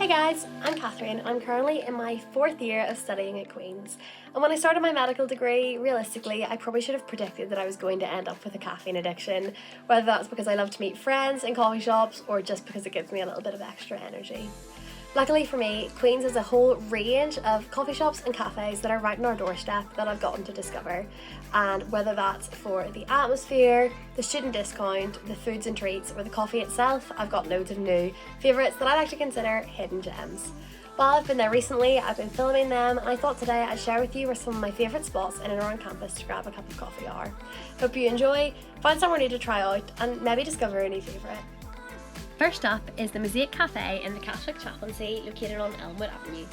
Hey guys, I'm Catherine. I'm currently in my 4th year of studying at Queen's, and when I started my medical degree, realistically I probably should have predicted that I was going to end up with a caffeine addiction, whether that's because I love to meet friends in coffee shops or just because it gives me a little bit of extra energy. Luckily for me, Queen's has a whole range of coffee shops and cafes that are right on our doorstep that I've gotten to discover, and whether that's for the atmosphere, the student discount, the foods and treats, or the coffee itself, I've got loads of new favourites that I like to consider hidden gems. While I've been there recently, I've been filming them, and I thought today I'd share with you where some of my favourite spots in and around campus to grab a cup of coffee are. Hope you enjoy, find somewhere new to try out, and maybe discover a new favourite. First up is the Mosaic Cafe in the Catholic Chaplaincy located on Elmwood Avenue.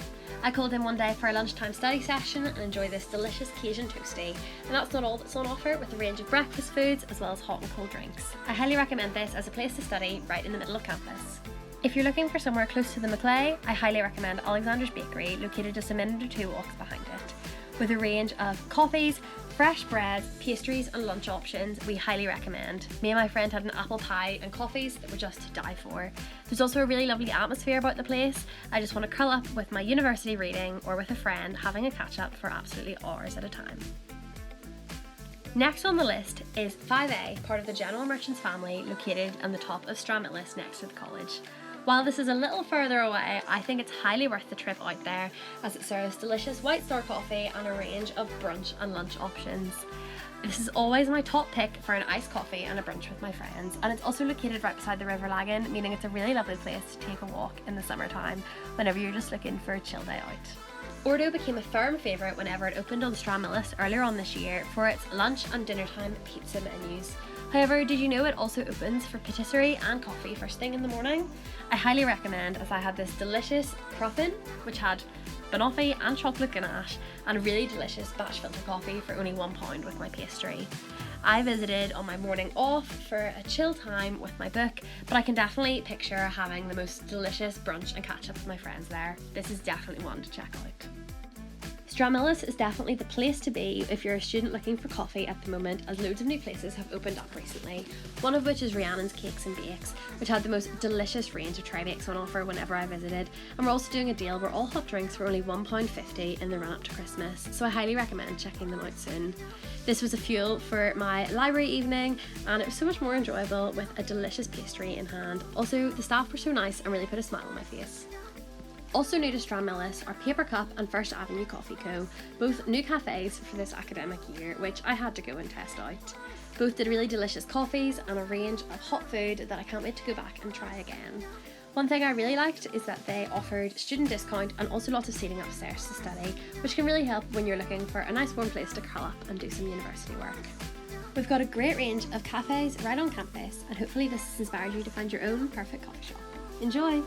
I called in one day for a lunchtime study session and enjoyed this delicious Cajun toasty, and that's not all that's on offer, with a range of breakfast foods as well as hot and cold drinks. I highly recommend this as a place to study right in the middle of campus. If you're looking for somewhere close to the Maclay, I highly recommend Alexander's Bakery, located just a minute or two walks behind it. With a range of coffees, fresh breads, pastries and lunch options, we highly recommend. Me and my friend had an apple pie and coffees that were just to die for. There's also a really lovely atmosphere about the place. I just want to curl up with my university reading or with a friend having a catch up for absolutely hours at a time. Next on the list is 5A, part of the General Merchants family, located on the top of Stranmillis next to the college. While this is a little further away, I think it's highly worth the trip out there, as it serves delicious White Star coffee and a range of brunch and lunch options. This is always my top pick for an iced coffee and a brunch with my friends, and it's also located right beside the River Lagan, meaning it's a really lovely place to take a walk in the summertime whenever you're just looking for a chill day out. Ordo became a firm favourite whenever it opened on Stranmillis earlier on this year for its lunch and dinner time pizza menus. However, did you know it also opens for patisserie and coffee first thing in the morning? I highly recommend, as I had this delicious croffin, which had banoffee and chocolate ganache, and a really delicious batch filter coffee for only £1 with my pastry. I visited on my morning off for a chill time with my book, but I can definitely picture having the most delicious brunch and catch up with my friends there. This is definitely one to check out. Stranmillis is definitely the place to be if you're a student looking for coffee at the moment, as loads of new places have opened up recently, one of which is Rhiannon's Cakes and Bakes, which had the most delicious range of tray bakes on offer whenever I visited, and we're also doing a deal where all hot drinks were only £1.50 in the run up to Christmas, so I highly recommend checking them out soon. This was a fuel for my library evening, and it was so much more enjoyable with a delicious pastry in hand. Also, the staff were so nice and really put a smile on my face. Also new to Stranmillis are Paper Cup and First Avenue Coffee Co., both new cafes for this academic year, which I had to go and test out. Both did really delicious coffees and a range of hot food that I can't wait to go back and try again. One thing I really liked is that they offered student discount and also lots of seating upstairs to study, which can really help when you're looking for a nice warm place to curl up and do some university work. We've got a great range of cafes right on campus, and hopefully this has inspired you to find your own perfect coffee shop. Enjoy!